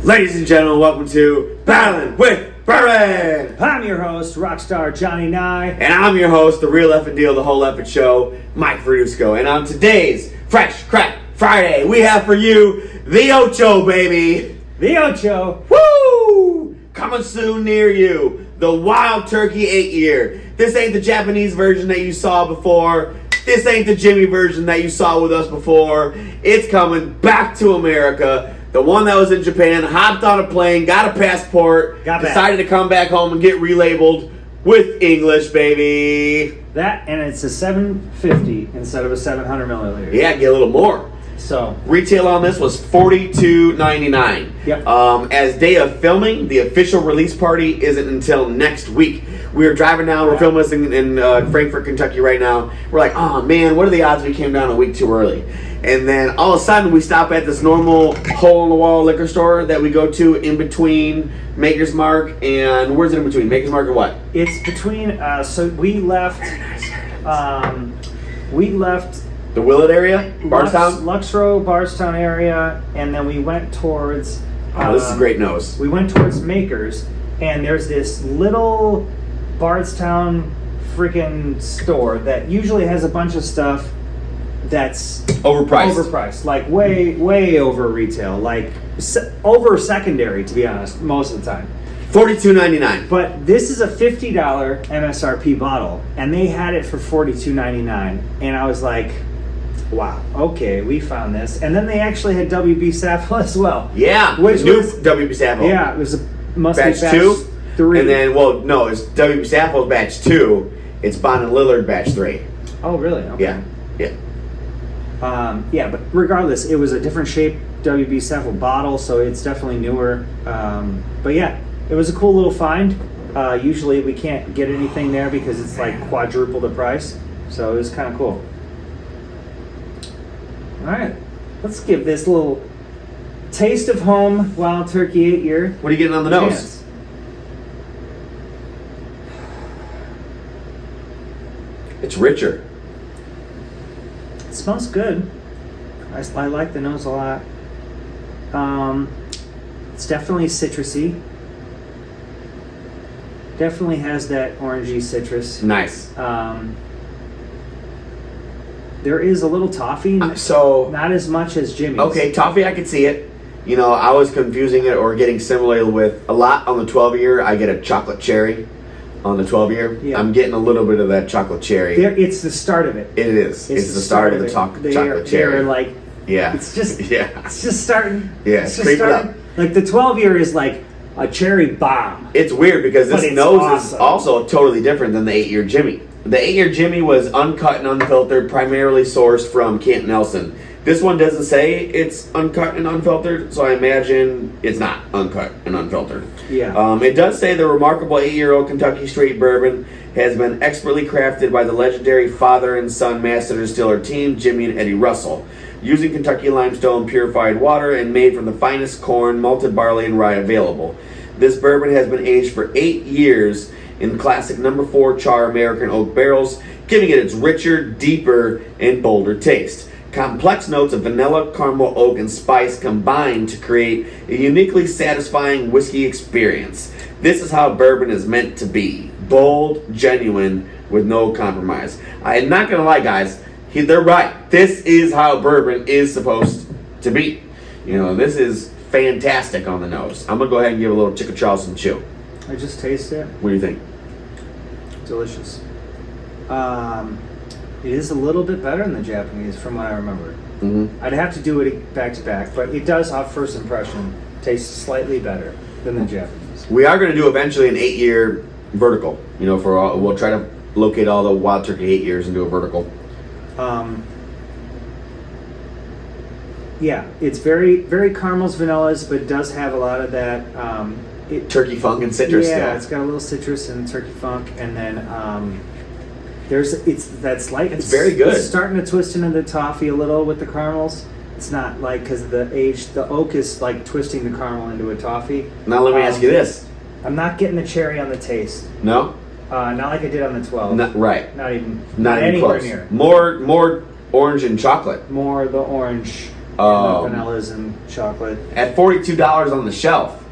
Ladies and gentlemen, welcome to Battling with Bourbon! I'm your host, Rockstar Johnny Nye. And I'm your host, the real effing deal, the whole effing show, Mike Verdusco. And on today's Fresh Crack Friday, we have for you the Ocho, baby! The Ocho! Woo! Coming soon near you, the Wild Turkey 8-year. This ain't the Japanese version that you saw before. This ain't the Jimmy version that you saw with us before. It's coming back to America. The one that was in Japan, hopped on a plane, got a passport, decided to come back home and get relabeled with English, baby. That, and it's a 750 instead of a 700 milliliter. Yeah, get a little more. So retail on this was $42.99. Yep. As day of filming, the official release party isn't until next week. We are driving down. We're filming this in Frankfort, Kentucky right now. We're like, oh man, what are the odds we came down a week too early? And then all of a sudden we stop at this normal hole-in-the-wall liquor store that we go to in between Maker's Mark and where's it in between? Maker's Mark and what? it's between. So we left. We left The Willett area? Bardstown? Luxrow, Bardstown area, and then we went towards. This is a great nose. We went towards Maker's, and there's this little Bardstown freaking store that usually has a bunch of stuff that's overpriced, like way over retail, like over secondary, to be honest, most of the time. $42.99. But this is a $50 MSRP bottle, and they had it for $42.99, and I was like, wow, okay, we found this. And then they actually had WB Saffel as well. Yeah, which new was WB Saffel. Yeah, it was must batch be batch 2, 3. and then no, it's WB Saffel batch 2. It's Bond and Lillard batch 3. Oh, really? Okay. Yeah. Yeah, but regardless, it was a different shape WB Saffel bottle, so it's definitely newer. But yeah, it was a cool little find. Usually we can't get anything there because it's like quadruple the price, so it was kind of cool. All right, let's give this little taste of home Wild Turkey 8-year. What are you getting on the nose? Chance. It's richer. It smells good. I like the nose a lot. It's definitely citrusy. Definitely has that orangey citrus. Nice. There is a little toffee, so not as much as Jimmy's. Okay, toffee, I could see it. You know, I was confusing it or getting similar with a lot on the 12-year. I get a chocolate cherry on the 12-year. Yeah. I'm getting a little bit of that chocolate cherry. It's the start of it. It is. It's the start of the chocolate cherry. They're like, yeah. It's just, yeah. It's just starting. Yeah, it's creep it up. Like the 12-year is like a cherry bomb. It's weird because this nose is awesome. also totally different than the 8-year Jimmy. The 8-year Jimmy was uncut and unfiltered, primarily sourced from Camp Nelson. This one doesn't say it's uncut and unfiltered, so I imagine it's not uncut and unfiltered. Yeah. It does say the remarkable 8-year-old Kentucky Straight Bourbon has been expertly crafted by the legendary father and son master distiller team, Jimmy and Eddie Russell, using Kentucky limestone purified water and made from the finest corn, malted barley, and rye available. This bourbon has been aged for 8 years in classic No. 4 char American oak barrels, giving it its richer, deeper, and bolder taste. Complex notes of vanilla, caramel, oak, and spice combine to create a uniquely satisfying whiskey experience. This is how bourbon is meant to be. Bold, genuine, with no compromise. I am not going to lie, guys. They're right. This is how bourbon is supposed to be. You know, this is fantastic on the nose. I'm going to go ahead and give a little Chicka Charleston chew. I just tasted it. What do you think? Delicious. It is a little bit better than the Japanese from what I remember. Mm-hmm. I'd have to do it back to back, but it does, off first impression, taste slightly better than the Japanese. We are going to do eventually an 8-year vertical. You know, we'll try to locate all the Wild Turkey 8 years and do a vertical. Yeah, it's very, very caramels, vanillas, but it does have a lot of that turkey funk and citrus. Yeah, it's got a little citrus and turkey funk, and then it's very good. It's starting to twist into the toffee a little with the caramels. It's not like because the oak is like twisting the caramel into a toffee. Now let me ask you this: I'm not getting the cherry on the taste. No, not like I did on the 12. Not even anywhere close. Near. More orange and chocolate. More the orange. vanillas and chocolate. At $42 on the shelf,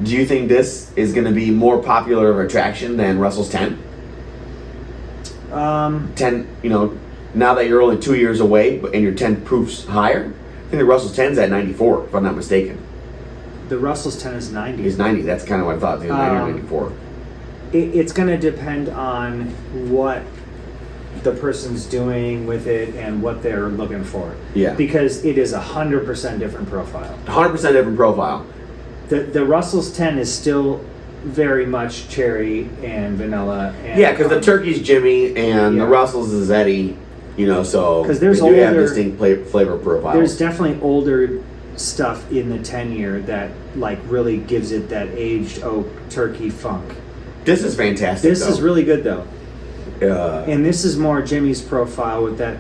do you think this is going to be more popular of attraction than Russell's 10? 10, now that you're only 2 years away and your 10 proof's higher, I think the Russell's 10's at 94, if I'm not mistaken. The Russell's 10 is 90. It's 90. That's kind of what I thought. It was 90 or 94. It's going to depend on what the person's doing with it and what they're looking for. Yeah. Because it is 100% different profile. 100% different profile. The Russell's 10 is still very much cherry and vanilla. And, yeah, because the turkey's Jimmy and the Russell's is Eddie. So because there's they do have distinct flavor profiles. There's definitely older stuff in the 10-year that really gives it that aged oak turkey funk. This is fantastic. This is really good though. And this is more Jimmy's profile with that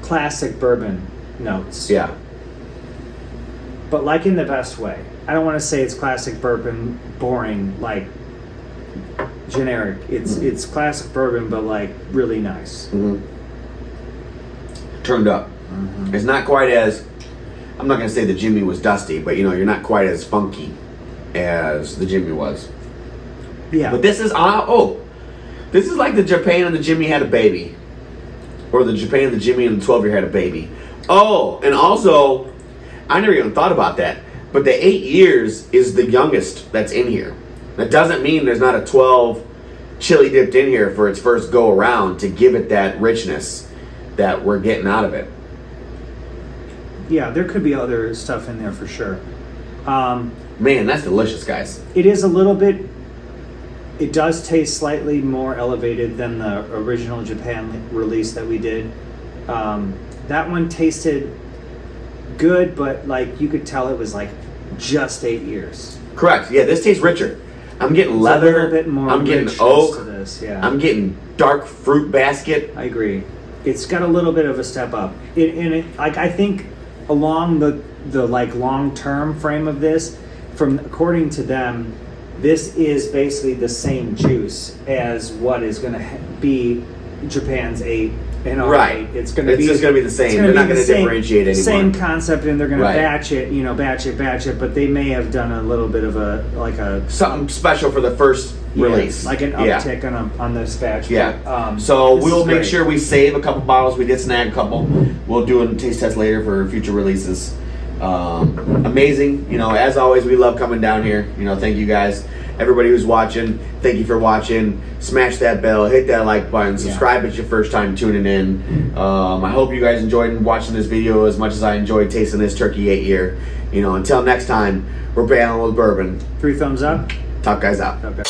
classic bourbon notes. Yeah. But in the best way. I don't want to say it's classic bourbon, boring, generic. It's classic bourbon, but really nice. Mm-hmm. Turned up. Mm-hmm. It's not quite as, I'm not going to say the Jimmy was dusty, but you're not quite as funky as the Jimmy was. Yeah. But this is this is like the Japan and the Jimmy had a baby, or the Japan and the Jimmy and the 12-year had a baby. Oh, and also, I never even thought about that. But the 8 years is the youngest that's in here. That doesn't mean there's not a 12 chili dipped in here for its first go around to give it that richness that we're getting out of it. Yeah, there could be other stuff in there for sure. Man, that's delicious, guys. It is a little bit. It does taste slightly more elevated than the original Japan release that we did. That one tasted good, but you could tell it was just 8 years. Correct. Yeah, this tastes richer. I'm getting leather. A little bit more. I'm getting oak. To this. Yeah. I'm getting dark fruit basket. I agree. It's got a little bit of a step up. I think along the long term frame of this, according to them, this is basically the same juice as what is going to be Japan's 8 and R8. Right. It's just going to be the same. They're not going to differentiate anymore. Same concept, and they're going to batch it. But they may have done a little bit of a something special for the first release, like an uptick on this batch. Yeah. But, so we'll make sure we save a couple bottles. We did snag a couple. We'll do a taste test later for future releases. Amazing. As always, we love coming down here. Thank you guys. Everybody who's watching, thank you for watching. Smash that bell, hit that like button, subscribe if it's your first time tuning in. I hope you guys enjoyed watching this video as much as I enjoyed tasting this turkey 8-year. Until next time, we're battling with bourbon. 3 thumbs up. Top guys out. Okay.